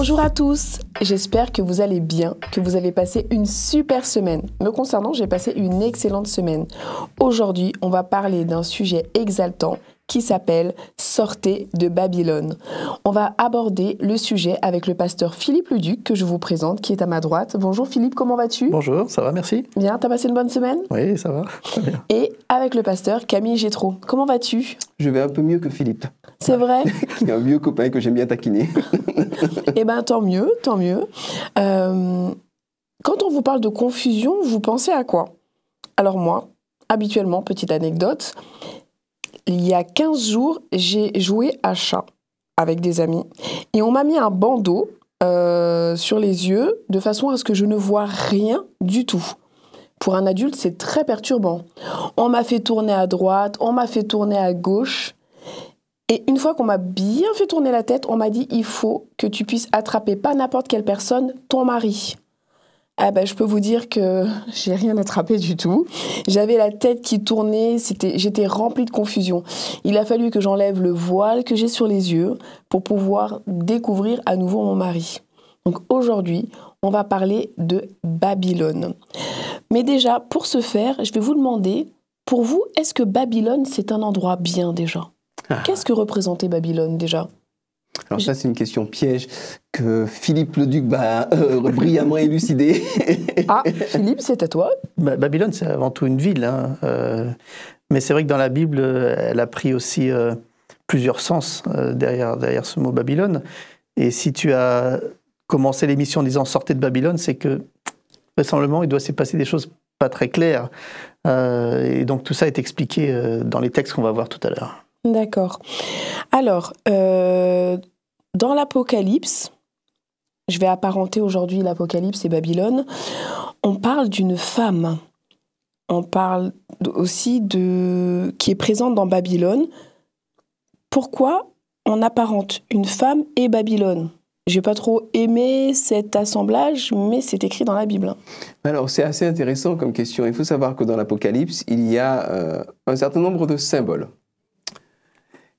Bonjour à tous, j'espère que vous allez bien, que vous avez passé une super semaine. Me concernant, j'ai passé une excellente semaine. Aujourd'hui, on va parler d'un sujet exaltant qui s'appelle « Sortez de Babylone ». On va aborder le sujet avec le pasteur Philippe Leduc, que je vous présente, qui est à ma droite. Bonjour Philippe, comment vas-tu? Bonjour, ça va, merci. Bien, t'as passé une bonne semaine? Oui, ça va, très bien. Et avec le pasteur Camille Gétraud, comment vas-tu? Je vais un peu mieux que Philippe. C'est vrai? Qui est un vieux copain que j'aime bien taquiner. Eh bien, tant mieux, tant mieux. Quand on vous parle de confusion, vous pensez à quoi? Alors moi, habituellement, petite anecdote, il y a 15 jours, j'ai joué à chat avec des amis et on m'a mis un bandeau sur les yeux de façon à ce que je ne vois rien du tout. Pour un adulte, c'est très perturbant. On m'a fait tourner à droite, on m'a fait tourner à gauche. Et une fois qu'on m'a bien fait tourner la tête, on m'a dit « il faut que tu puisses attraper pas n'importe quelle personne, ton mari ». Ah ben, je peux vous dire que j'ai rien attrapé du tout. J'avais la tête qui tournait, j'étais remplie de confusion. Il a fallu que j'enlève le voile que j'ai sur les yeux pour pouvoir découvrir à nouveau mon mari. Donc aujourd'hui, on va parler de Babylone. Mais déjà, pour ce faire, je vais vous demander, pour vous, est-ce que Babylone, c'est un endroit bien déjà ? Qu'est-ce que représentait Babylone déjà ? Alors ça, c'est une question piège que Philippe Leduc va brillamment élucider. Ah, Philippe, c'est à toi. Babylone, c'est avant tout une ville. Hein. Mais c'est vrai que dans la Bible, elle a pris aussi plusieurs sens derrière ce mot Babylone. Et si tu as commencé l'émission en disant « sortez de Babylone », c'est que vraisemblablement, il doit s'y passer des choses pas très claires. Et donc tout ça est expliqué dans les textes qu'on va voir tout à l'heure. D'accord. Alors, dans l'Apocalypse, je vais apparenter aujourd'hui l'Apocalypse et Babylone, on parle d'une femme. On parle aussi qui est présente dans Babylone. Pourquoi on apparente une femme et Babylone ? J'ai pas trop aimé cet assemblage, mais c'est écrit dans la Bible. Alors, c'est assez intéressant comme question. Il faut savoir que dans l'Apocalypse, il y a un certain nombre de symboles.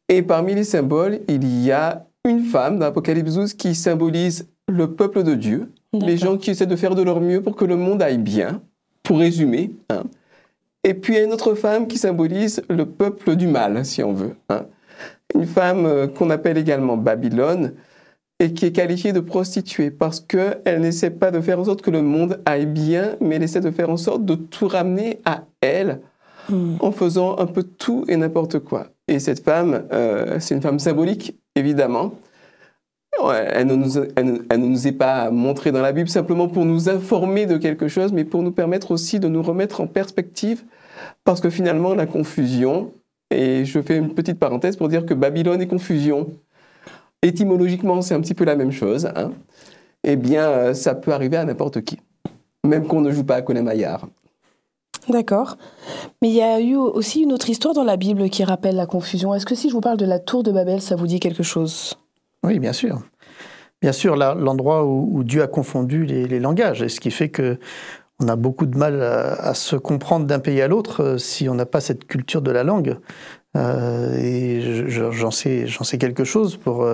Et parmi les symboles, il y a une femme dans l'Apocalypse 12 qui symbolise le peuple de Dieu, les gens qui essaient de faire de leur mieux pour que le monde aille bien, pour résumer. Hein. Et puis, il y a une autre femme qui symbolise le peuple du mal, si on veut. Hein. Une femme qu'on appelle également Babylone et qui est qualifiée de prostituée parce qu'elle n'essaie pas de faire en sorte que le monde aille bien, mais elle essaie de faire en sorte de tout ramener à elle en faisant un peu tout et n'importe quoi. Et cette femme, c'est une femme symbolique, évidemment. Elle ne nous est pas montrée dans la Bible simplement pour nous informer de quelque chose, mais pour nous permettre aussi de nous remettre en perspective, parce que finalement, la confusion, et je fais une petite parenthèse pour dire que Babylone et confusion, étymologiquement, c'est un petit peu la même chose, hein. Eh bien, ça peut arriver à n'importe qui, même qu'on ne joue pas à Colin Maillard. D'accord. Mais il y a eu aussi une autre histoire dans la Bible qui rappelle la confusion. Est-ce que si je vous parle de la tour de Babel, ça vous dit quelque chose? Oui, bien sûr. Bien sûr, l'endroit où Dieu a confondu les langages, et ce qui fait qu'on a beaucoup de mal à se comprendre d'un pays à l'autre si on n'a pas cette culture de la langue. Et j'en sais quelque chose pour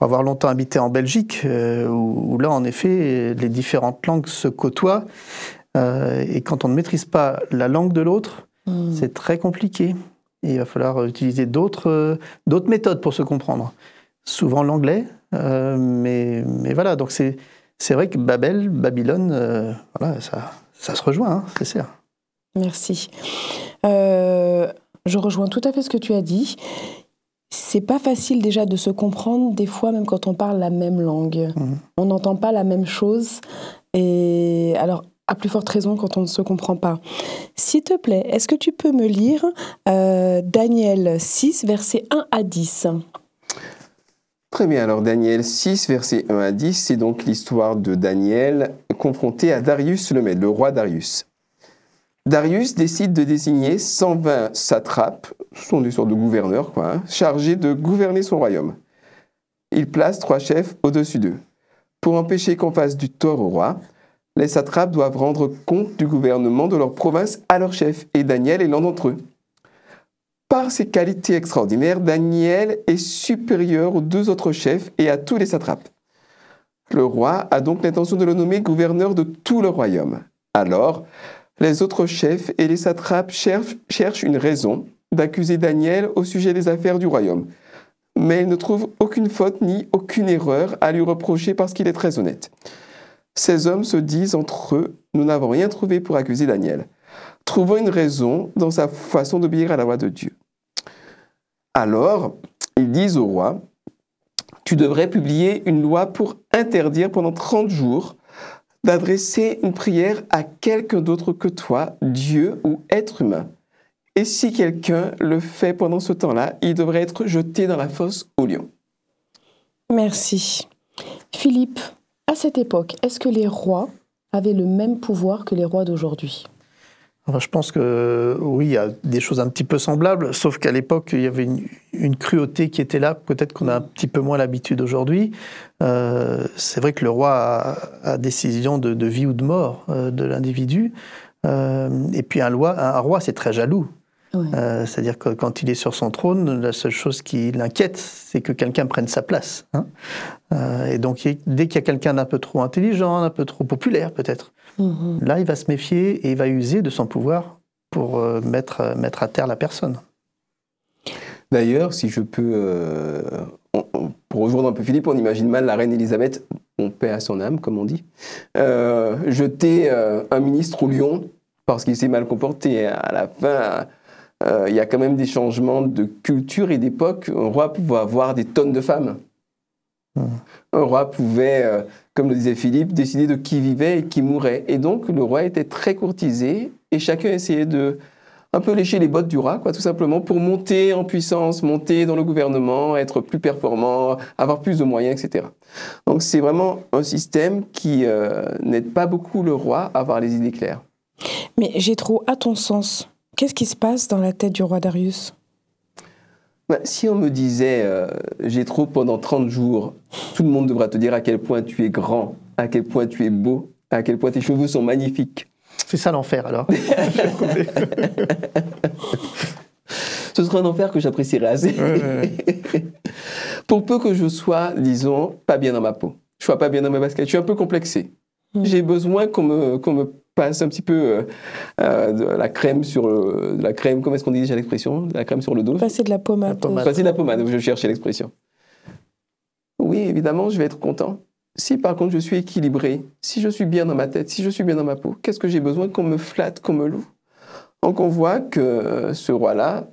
avoir longtemps habité en Belgique, où là, en effet, les différentes langues se côtoient. Et quand on ne maîtrise pas la langue de l'autre, c'est très compliqué. Et il va falloir utiliser d'autres méthodes pour se comprendre. Souvent l'anglais, mais voilà. Donc c'est vrai que Babylone, voilà, ça se rejoint, hein, c'est sûr. Merci. Je rejoins tout à fait ce que tu as dit. C'est pas facile déjà de se comprendre, des fois même quand on parle la même langue. On n'entend pas la même chose. Et alors, à plus forte raison quand on ne se comprend pas. S'il te plaît, est-ce que tu peux me lire Daniel 6, versets 1 à 10 ? Très bien, alors Daniel 6, versets 1 à 10, c'est donc l'histoire de Daniel confronté à Darius le Mède, le roi Darius. Darius décide de désigner 120 satrapes, ce sont des sortes de gouverneurs, chargés de gouverner son royaume. Il place 3 chefs au-dessus d'eux. Pour empêcher qu'on fasse du tort au roi, les satrapes doivent rendre compte du gouvernement de leur province à leur chef, et Daniel est l'un d'entre eux. Par ses qualités extraordinaires, Daniel est supérieur aux 2 autres chefs et à tous les satrapes. Le roi a donc l'intention de le nommer gouverneur de tout le royaume. Alors, les autres chefs et les satrapes cherchent une raison d'accuser Daniel au sujet des affaires du royaume. Mais ils ne trouvent aucune faute ni aucune erreur à lui reprocher parce qu'il est très honnête. Ces hommes se disent entre eux, « Nous n'avons rien trouvé pour accuser Daniel. Trouvons une raison dans sa façon d'obéir à la loi de Dieu. » Alors, ils disent au roi, « Tu devrais publier une loi pour interdire pendant 30 jours d'adresser une prière à quelqu'un d'autre que toi, Dieu ou être humain. Et si quelqu'un le fait pendant ce temps-là, il devrait être jeté dans la fosse aux lions. » Merci. Philippe, à cette époque, est-ce que les rois avaient le même pouvoir que les rois d'aujourd'hui ? Alors, je pense que oui, il y a des choses un petit peu semblables, sauf qu'à l'époque, il y avait une cruauté qui était là. Peut-être qu'on a un petit peu moins l'habitude aujourd'hui. C'est vrai que le roi a décision de vie ou de mort de l'individu. Et puis un roi, c'est très jaloux. Oui. C'est-à-dire que quand il est sur son trône, la seule chose qui l'inquiète, c'est que quelqu'un prenne sa place. Hein. Et donc, dès qu'il y a quelqu'un d'un peu trop intelligent, un peu trop populaire peut-être, là, il va se méfier et il va user de son pouvoir pour mettre à terre la personne. D'ailleurs, si je peux, pour rejoindre un peu Philippe, on imagine mal la reine Élisabeth, on paix à son âme, comme on dit, jeter un ministre au lion parce qu'il s'est mal comporté. À la fin, il y a quand même des changements de culture et d'époque. Un roi pouvait avoir des tonnes de femmes. Un roi pouvait, comme le disait Philippe, décider de qui vivait et qui mourait. Et donc, le roi était très courtisé et chacun essayait de un peu lécher les bottes du roi, quoi, tout simplement, pour monter en puissance, monter dans le gouvernement, être plus performant, avoir plus de moyens, etc. Donc, c'est vraiment un système qui n'aide pas beaucoup le roi à avoir les idées claires. Mais Jétro, à ton sens, qu'est-ce qui se passe dans la tête du roi Darius ? Si on me disait, Jétro, pendant 30 jours, tout le monde devra te dire à quel point tu es grand, à quel point tu es beau, à quel point tes cheveux sont magnifiques. C'est ça l'enfer, alors. Ce sera un enfer que j'apprécierais assez. Pour peu que je sois, disons, pas bien dans ma peau, je sois pas bien dans mes baskets, je suis un peu complexé. J'ai besoin qu'on me passe un petit peu de la crème sur de la crème, comment est-ce qu'on dit déjà l'expression ? De la crème sur le dos. Passer de la pommade. Passer de la pommade, je cherchais l'expression. Oui, évidemment, je vais être content. Si par contre je suis équilibré, si je suis bien dans ma tête, si je suis bien dans ma peau, qu'est-ce que j'ai besoin qu'on me flatte, qu'on me loue ? Donc on voit que ce roi-là,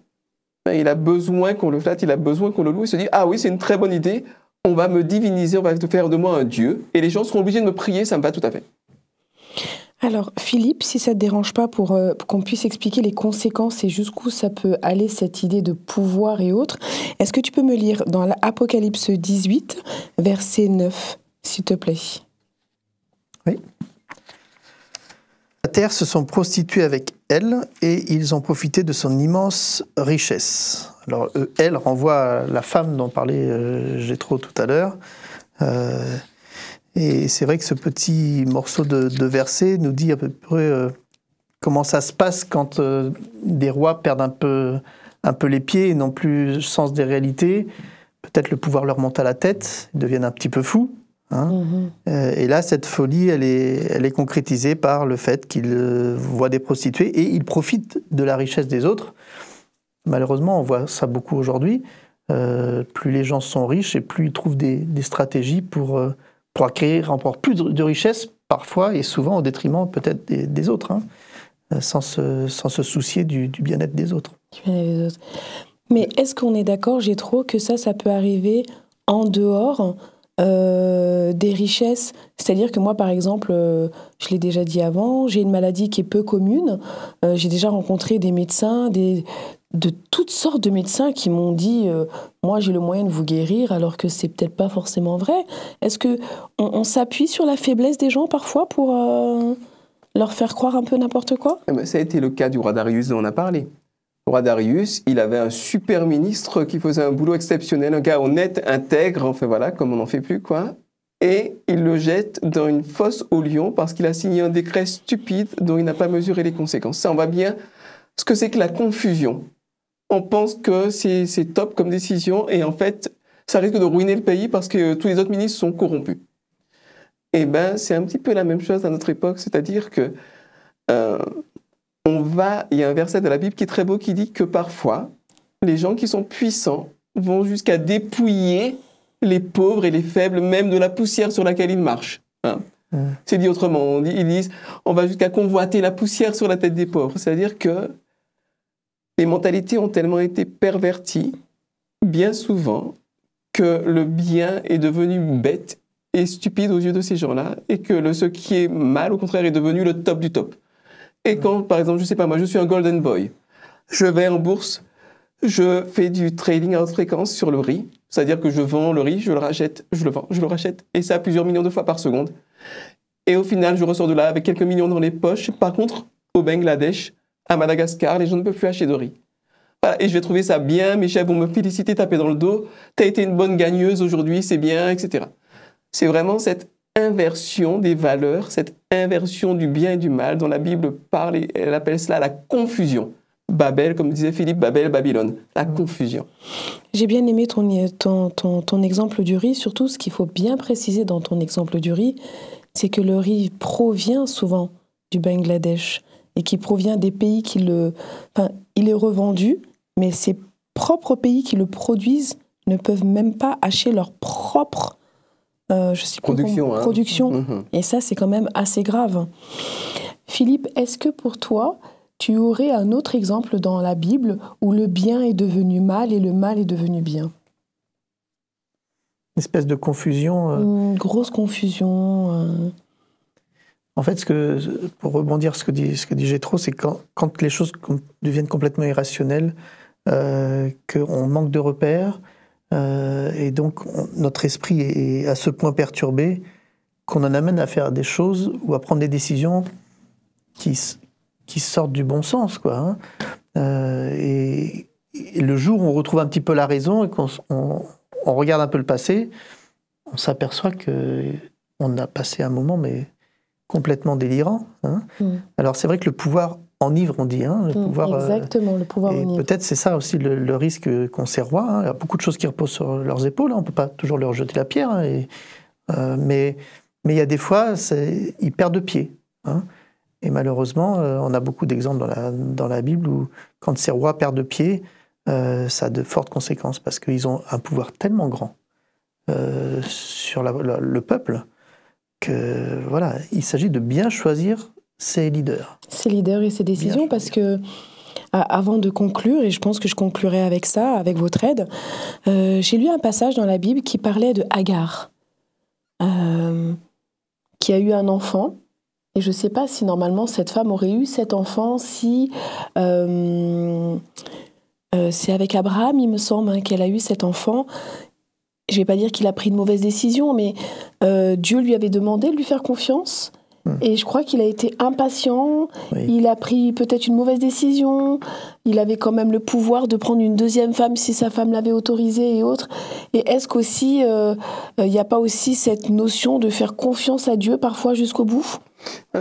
il a besoin qu'on le flatte, il a besoin qu'on le loue, il se dit « Ah oui, c'est une très bonne idée, on va me diviniser, on va faire de moi un dieu, et les gens seront obligés de me prier, ça me va tout à fait. » Alors Philippe, si ça ne te dérange pas pour qu'on puisse expliquer les conséquences et jusqu'où ça peut aller cette idée de pouvoir et autres, est-ce que tu peux me lire dans l'Apocalypse 18, verset 9 s'il te plaît. Oui. La terre se sont prostitués avec elle et ils ont profité de son immense richesse. Alors, elle renvoie à la femme dont parlait Jétro tout à l'heure. Et c'est vrai que ce petit morceau de verset nous dit à peu près comment ça se passe quand des rois perdent un peu les pieds et n'ont plus le sens des réalités. Peut-être le pouvoir leur monte à la tête, ils deviennent un petit peu fous. Et là, cette folie, elle est concrétisée par le fait qu'ils voient des prostituées et ils profitent de la richesse des autres. Malheureusement, on voit ça beaucoup aujourd'hui. Plus les gens sont riches et plus ils trouvent des stratégies pour acquérir encore plus de richesse, parfois et souvent au détriment peut-être des autres, sans se soucier du bien-être des autres. Mais est-ce qu'on est d'accord, Jétro, que ça peut arriver en dehors des richesses, c'est-à-dire que moi par exemple, je l'ai déjà dit avant, j'ai une maladie qui est peu commune, j'ai déjà rencontré des médecins, de toutes sortes de médecins qui m'ont dit moi j'ai le moyen de vous guérir alors que c'est peut-être pas forcément vrai. Est-ce que on s'appuie sur la faiblesse des gens parfois pour leur faire croire un peu n'importe quoi ? Ça a été le cas du roi Darius dont on a parlé. Le roi Darius, il avait un super ministre qui faisait un boulot exceptionnel, un gars honnête, intègre, enfin voilà, comme on n'en fait plus, quoi. Et il le jette dans une fosse aux lions parce qu'il a signé un décret stupide dont il n'a pas mesuré les conséquences. Ça, on voit bien ce que c'est que la confusion. On pense que c'est top comme décision et en fait, ça risque de ruiner le pays parce que tous les autres ministres sont corrompus. Eh ben, c'est un petit peu la même chose à notre époque, c'est-à-dire que il y a un verset de la Bible qui est très beau qui dit que parfois, les gens qui sont puissants vont jusqu'à dépouiller les pauvres et les faibles, même de la poussière sur laquelle ils marchent. Hein. C'est dit autrement, ils disent, on va jusqu'à convoiter la poussière sur la tête des pauvres. C'est-à-dire que les mentalités ont tellement été perverties, bien souvent, que le bien est devenu bête et stupide aux yeux de ces gens-là, et que ce qui est mal, au contraire, est devenu le top du top. Et quand, par exemple, je sais pas, moi, je suis un golden boy, je vais en bourse, je fais du trading à haute fréquence sur le riz, c'est-à-dire que je vends le riz, je le rachète, je le vends, je le rachète, et ça plusieurs millions de fois par seconde. Et au final, je ressors de là avec quelques millions dans les poches. Par contre, au Bangladesh, à Madagascar, les gens ne peuvent plus acheter de riz. Voilà, et je vais trouver ça bien, mes chefs vont me féliciter, taper dans le dos, t'as été une bonne gagneuse aujourd'hui, c'est bien, etc. C'est vraiment cette inversion des valeurs, cette inversion du bien et du mal dont la Bible parle, et elle appelle cela la confusion. Babel, comme disait Philippe, Babel, Babylone, la confusion. J'ai bien aimé ton exemple du riz, surtout ce qu'il faut bien préciser dans ton exemple du riz, c'est que le riz provient souvent du Bangladesh et qui provient des pays il est revendu, mais ces propres pays qui le produisent ne peuvent même pas acheter leur propre production. Et ça, c'est quand même assez grave. Philippe, est-ce que pour toi, tu aurais un autre exemple dans la Bible où le bien est devenu mal et le mal est devenu bien? Une espèce de confusion. Une grosse confusion. En fait, pour rebondir ce que dit Jétro, c'est quand les choses deviennent complètement irrationnelles, qu'on manque de repères, et donc notre esprit est à ce point perturbé qu'on en amène à faire des choses ou à prendre des décisions qui sortent du bon sens, quoi. Et le jour où on retrouve un petit peu la raison et qu'on regarde un peu le passé, on s'aperçoit qu'on a passé un moment complètement délirant. Alors c'est vrai que le pouvoir enivre, on dit. Le pouvoir, exactement, le pouvoir enivre. Peut-être c'est ça aussi le risque qu'ont ces rois. Il y a beaucoup de choses qui reposent sur leurs épaules. On ne peut pas toujours leur jeter la pierre. Mais il y a des fois, ils perdent pied. Et malheureusement, on a beaucoup d'exemples dans la Bible où quand ces rois perdent pied, ça a de fortes conséquences parce qu'ils ont un pouvoir tellement grand sur le peuple que voilà, il s'agit de bien choisir ses leaders. Ses leaders et ses décisions, parce que avant de conclure, et je pense que je conclurai avec ça, avec votre aide, j'ai lu un passage dans la Bible qui parlait de Agar, qui a eu un enfant. Et je ne sais pas si normalement cette femme aurait eu cet enfant si c'est avec Abraham, il me semble, qu'elle a eu cet enfant. Je ne vais pas dire qu'il a pris une mauvaise décision, mais Dieu lui avait demandé de lui faire confiance. Et je crois qu'il a été impatient, il a pris peut-être une mauvaise décision, il avait quand même le pouvoir de prendre une deuxième femme si sa femme l'avait autorisé et autres. Et est-ce qu'aussi, il n'y a pas aussi cette notion de faire confiance à Dieu parfois jusqu'au bout ?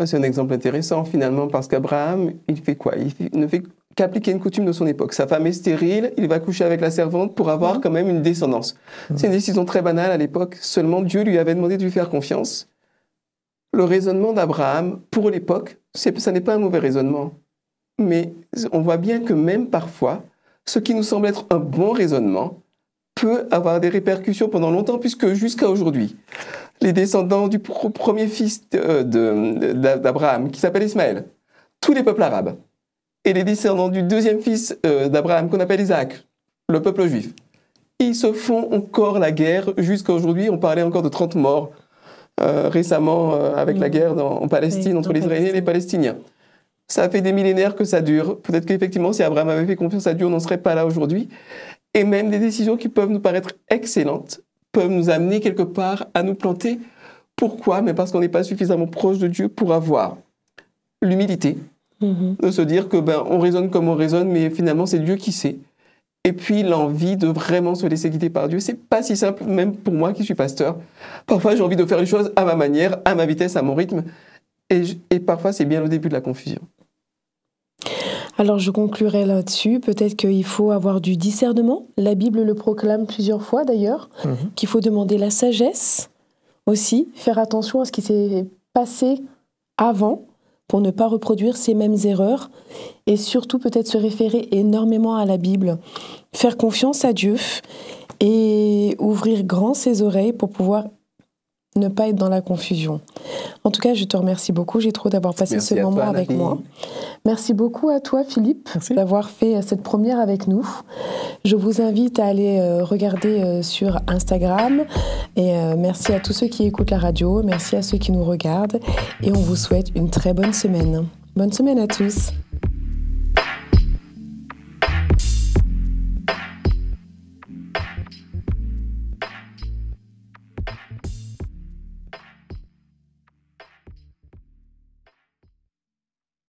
C'est un exemple intéressant finalement, parce qu'Abraham, il fait quoi ? Il ne fait qu'appliquer une coutume de son époque. Sa femme est stérile, il va coucher avec la servante pour avoir quand même une descendance. C'est une décision très banale à l'époque, seulement Dieu lui avait demandé de lui faire confiance. Le raisonnement d'Abraham, pour l'époque, ça n'est pas un mauvais raisonnement. Mais on voit bien que même parfois, ce qui nous semble être un bon raisonnement peut avoir des répercussions pendant longtemps, puisque jusqu'à aujourd'hui, les descendants du premier fils d'Abraham, qui s'appelle Ismaël, tous les peuples arabes, et les descendants du deuxième fils d'Abraham, qu'on appelle Isaac, le peuple juif, ils se font encore la guerre jusqu'à aujourd'hui. On parlait encore de 30 morts récemment avec la guerre en Palestine, entre les Israéliens et les Palestiniens. Ça fait des millénaires que ça dure. Peut-être qu'effectivement, si Abraham avait fait confiance à Dieu, on n'en serait pas là aujourd'hui. Et même des décisions qui peuvent nous paraître excellentes peuvent nous amener quelque part à nous planter. Pourquoi ? Mais parce qu'on n'est pas suffisamment proche de Dieu pour avoir l'humilité de se dire que on raisonne comme on raisonne, mais finalement c'est Dieu qui sait. Et puis l'envie de vraiment se laisser guider par Dieu, c'est pas si simple, même pour moi qui suis pasteur. Parfois j'ai envie de faire les choses à ma manière, à ma vitesse, à mon rythme, et parfois c'est bien le début de la confusion. Alors je conclurai là-dessus, peut-être qu'il faut avoir du discernement. La Bible le proclame plusieurs fois d'ailleurs, qu'il faut demander la sagesse aussi faire attention à ce qui s'est passé avant pour ne pas reproduire ces mêmes erreurs et surtout peut-être se référer énormément à la Bible, faire confiance à Dieu et ouvrir grand ses oreilles pour pouvoir ne pas être dans la confusion. En tout cas, je te remercie beaucoup. J'ai trop d'avoir passé ce moment avec moi. Merci beaucoup à toi, Philippe, d'avoir fait cette première avec nous. Je vous invite à aller regarder sur Instagram. Et merci à tous ceux qui écoutent la radio. Merci à ceux qui nous regardent. Et on vous souhaite une très bonne semaine. Bonne semaine à tous.